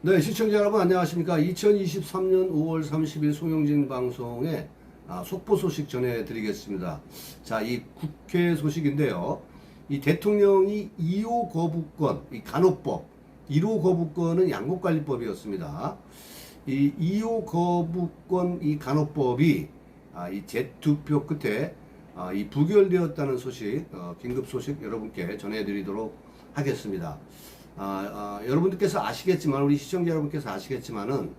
네, 시청자 여러분 안녕하십니까. 2023년 5월 30일 송영진 방송에 속보 소식 전해드리겠습니다. 자, 이 국회 소식인데요. 이 대통령이 2호 거부권, 이 간호법, 1호 거부권은 양곡관리법이었습니다. 이 2호 거부권 이 간호법이 이 재투표 끝에 이 부결되었다는 소식, 긴급 소식 여러분께 전해드리도록 하겠습니다. 여러분들께서 아시겠지만, 우리 시청자 여러분께서 아시겠지만은,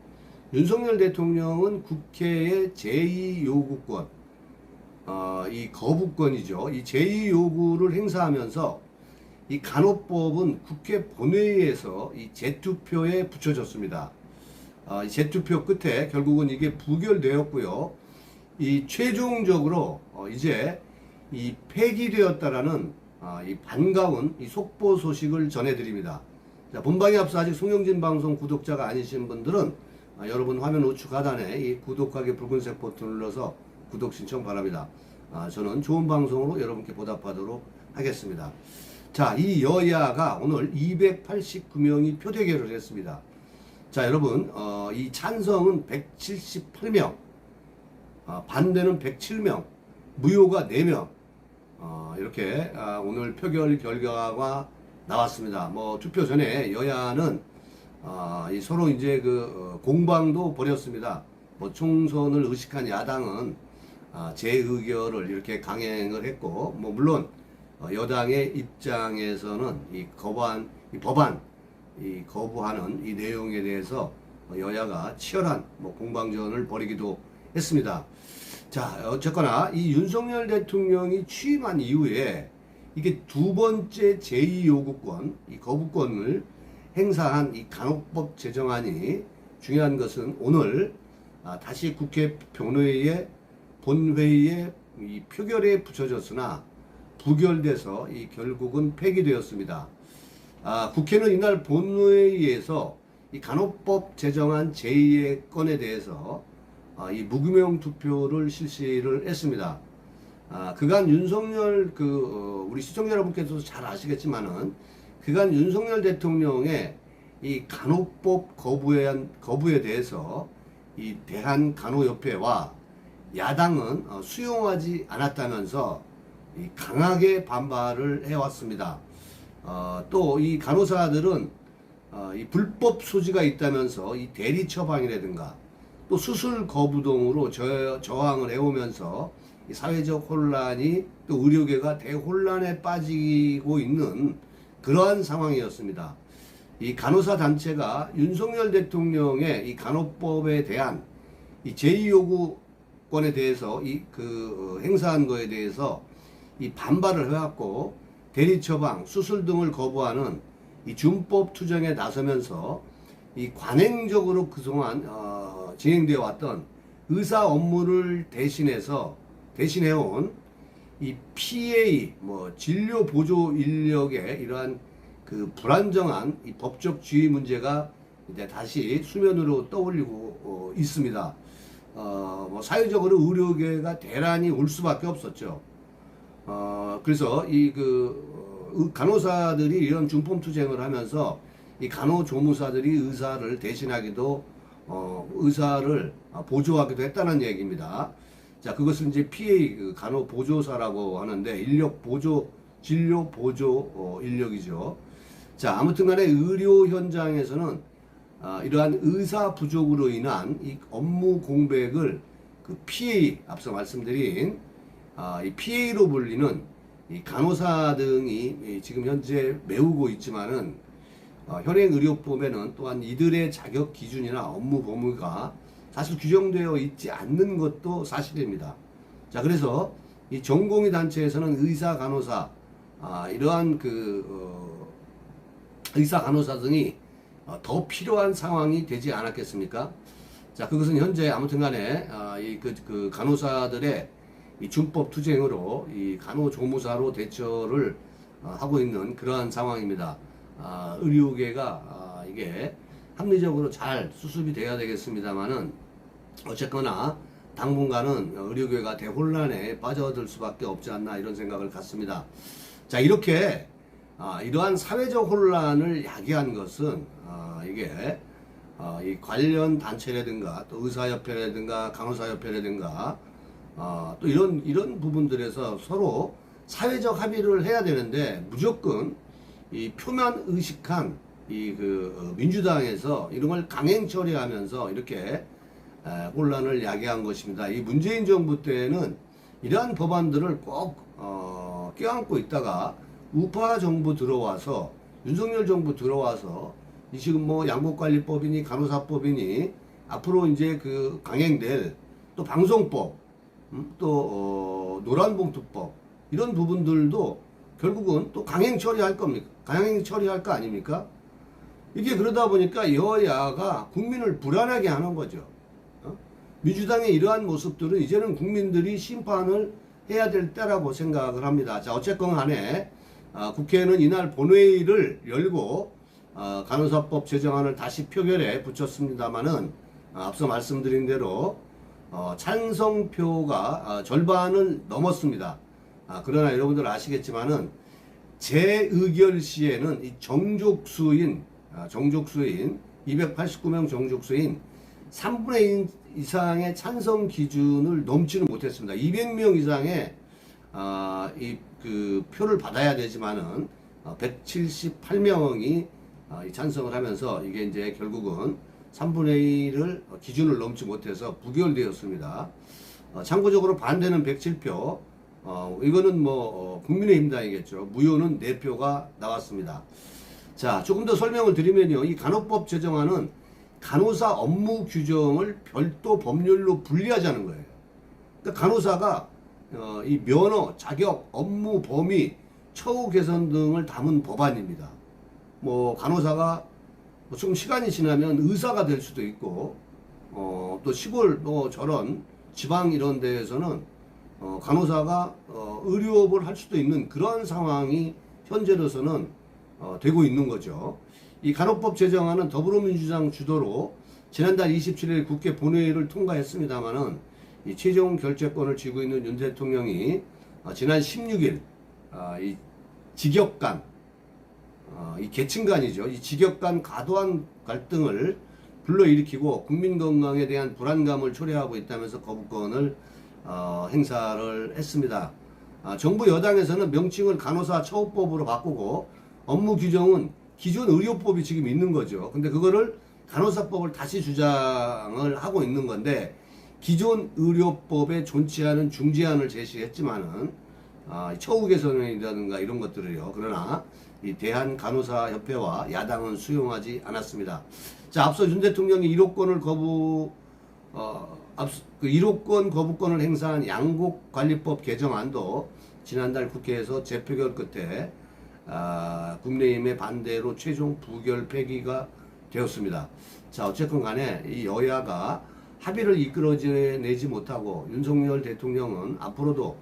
윤석열 대통령은 국회의 제2요구권, 이 거부권이죠. 이 제2요구를 행사하면서 이 간호법은 국회 본회의에서 이 재투표에 붙여졌습니다. 이 재투표 끝에 결국은 이게 부결되었고요. 이 최종적으로 이제 이 폐기되었다라는 이 반가운 이 속보 소식을 전해드립니다. 자, 본방에 앞서 아직 송영진 방송 구독자가 아니신 분들은 여러분 화면 우측 하단에 이 구독하기 붉은색 버튼 눌러서 구독 신청 바랍니다. 저는 좋은 방송으로 여러분께 보답하도록 하겠습니다. 자, 이 여야가 오늘 289명이 표대결을 했습니다. 자, 여러분, 이 찬성은 178명, 반대는 107명, 무효가 4명, 이렇게 오늘 표결 결과가 나왔습니다. 뭐 투표 전에 여야는 서로 이제 공방도 벌였습니다. 뭐 총선을 의식한 야당은 재의결을 이렇게 강행을 했고, 뭐 물론 여당의 입장에서는 이 법안 거부하는 이 내용에 대해서 여야가 치열한 뭐 공방전을 벌이기도 했습니다. 자, 어쨌거나 이 윤석열 대통령이 취임한 이후에 이게 두 번째 제2요구권, 이 거부권을 행사한 이 간호법 제정안이 중요한 것은 오늘 다시 국회 본회의에 이 표결에 붙여졌으나 부결돼서 이 결국은 폐기되었습니다. 국회는 이날 본회의에서 이 간호법 제정안 제2의 건에 대해서 이 무기명 투표를 실시를 했습니다. 그간 윤석열 우리 시청자 여러분께서도 잘 아시겠지만은 그간 윤석열 대통령의 이 간호법 거부에 대해서 이 대한간호협회와 야당은 수용하지 않았다면서 이 강하게 반발을 해왔습니다. 또 이 간호사들은 이 불법 소지가 있다면서 이 대리 처방이라든가 또 수술 거부 등으로 저항을 해오면서 이 사회적 혼란이 또 의료계가 대혼란에 빠지고 있는 그러한 상황이었습니다. 이 간호사 단체가 윤석열 대통령의 이 간호법에 대한 이 제2요구권에 대해서 행사한 거에 대해서 이 반발을 해왔고 대리 처방, 수술 등을 거부하는 이 준법 투쟁에 나서면서 이 관행적으로 그동안 진행되어 왔던 의사 업무를 대신해온 이 PA 진료 보조 인력의 이러한 불안정한 이 법적 지위 문제가 이제 다시 수면으로 떠올리고 있습니다. 사회적으로 의료계가 대란이 올 수밖에 없었죠. 그래서 간호사들이 이런 준법 투쟁을 하면서 이 간호조무사들이 의사를 대신하기도 의사를 보조하기도 했다는 얘기입니다. 자, 그것은 이제 PA 간호보조사라고 하는데 진료 보조 인력이죠. 자, 아무튼 간에 의료 현장에서는 이러한 의사 부족으로 인한 이 업무 공백을 PA, 앞서 말씀드린 이 PA로 불리는 이 간호사 등이 지금 현재 메우고 있지만은 현행 의료법에는 또한 이들의 자격 기준이나 업무 범위가 사실 규정되어 있지 않는 것도 사실입니다. 자, 그래서 이 전공의 단체에서는 의사, 간호사, 이러한 의사, 간호사 등이 더 필요한 상황이 되지 않았겠습니까? 자, 그것은 현재 아무튼 간에 간호사들의 이 준법 투쟁으로 이 간호조무사로 대처를 하고 있는 그러한 상황입니다. 의료계가 이게 합리적으로 잘 수습이 돼야 되겠습니다만은 어쨌거나 당분간은 의료계가 대혼란에 빠져들 수밖에 없지 않나 이런 생각을 갖습니다. 자, 이렇게 이러한 사회적 혼란을 야기한 것은 이게 이 관련 단체라든가 또 의사협회라든가 간호사협회라든가 또 이런 부분들에서 서로 사회적 합의를 해야 되는데 무조건 이 표면 의식한 이 그 민주당에서 이런 걸 강행 처리하면서 이렇게 혼란을 야기한 것입니다. 이 문재인 정부 때는 이러한 법안들을 꼭 껴안고 있다가 우파 정부 들어와서 윤석열 정부 들어와서 이 지금 뭐 양복관리법이니 간호사법이니 앞으로 이제 그 강행될 또 방송법 또 노란봉투법 이런 부분들도 결국은 또 강행 처리할 겁니까? 강행 처리할 거 아닙니까? 이게 그러다 보니까 여야가 국민을 불안하게 하는 거죠. 민주당의 이러한 모습들은 이제는 국민들이 심판을 해야 될 때라고 생각을 합니다. 자, 어쨌건 간에 국회는 이날 본회의를 열고 간호사법 제정안을 다시 표결에 붙였습니다마는 앞서 말씀드린 대로 찬성표가 절반을 넘었습니다. 그러나 여러분들 아시겠지만은 재의결 시에는 이 정족수인 289명 정족수인 3분의 1 이상의 찬성 기준을 넘지는 못했습니다. 200명 이상의 이 그 표를 받아야 되지만은 178명이 찬성을 하면서 이게 이제 결국은 3분의 1을 기준을 넘지 못해서 부결되었습니다. 참고적으로 반대는 107표, 이거는 뭐 국민의힘당이겠죠. 무효는 4표가 나왔습니다. 자, 조금 더 설명을 드리면요, 이 간호법 제정안은 간호사 업무 규정을 별도 법률로 분리하자는 거예요. 그러니까 간호사가 이 면허, 자격, 업무 범위, 처우 개선 등을 담은 법안입니다. 뭐 간호사가 좀 시간이 지나면 의사가 될 수도 있고, 또 시골 뭐 저런 지방 이런 데에서는 간호사가 의료업을 할 수도 있는 그런 상황이 현재로서는 되고 있는 거죠. 이 간호법 제정안은 더불어민주당 주도로 지난달 27일 국회 본회의를 통과했습니다마는 이 최종 결재권을 쥐고 있는 윤 대통령이 지난 16일 이 직역 간, 이 계층 간이죠. 이 직역 간 과도한 갈등을 불러일으키고 국민 건강에 대한 불안감을 초래하고 있다면서 거부권을 행사를 했습니다. 정부 여당에서는 명칭을 간호사 처우법으로 바꾸고 업무 규정은 기존 의료법이 지금 있는 거죠. 근데 그거를 간호사법을 다시 주장을 하고 있는 건데 기존 의료법에 존치하는 중재안을 제시했지만은 처우 개선이라든가 이런 것들을요. 그러나 이 대한간호사협회와 야당은 수용하지 않았습니다. 자, 앞서 윤 대통령이 1호권 거부권을 행사한 양곡관리법 개정안도 지난달 국회에서 재표결 끝에 국민의힘의 반대로 최종 부결 폐기가 되었습니다. 자, 어쨌건 간에 이 여야가 합의를 이끌어내지 못하고 윤석열 대통령은 앞으로도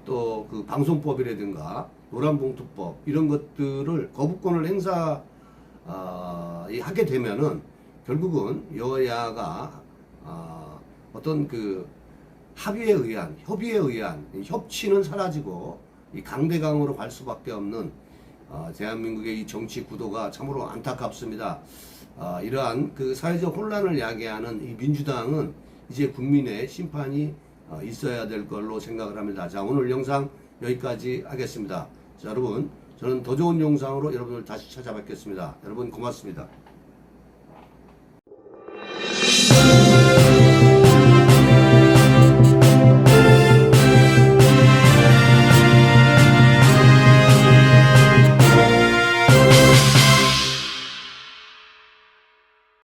또 그 방송법이라든가 노란봉투법 이런 것들을 거부권을 하게 되면은 결국은 여야가 어떤 그 합의에 의한 협의에 의한 협치는 사라지고 이 강대강으로 갈 수밖에 없는 대한민국의 이 정치 구도가 참으로 안타깝습니다. 이러한 그 사회적 혼란을 야기하는 이 민주당은 이제 국민의 심판이 있어야 될 걸로 생각을 합니다. 자, 오늘 영상 여기까지 하겠습니다. 자, 여러분, 저는 더 좋은 영상으로 여러분을 다시 찾아뵙겠습니다. 여러분 고맙습니다.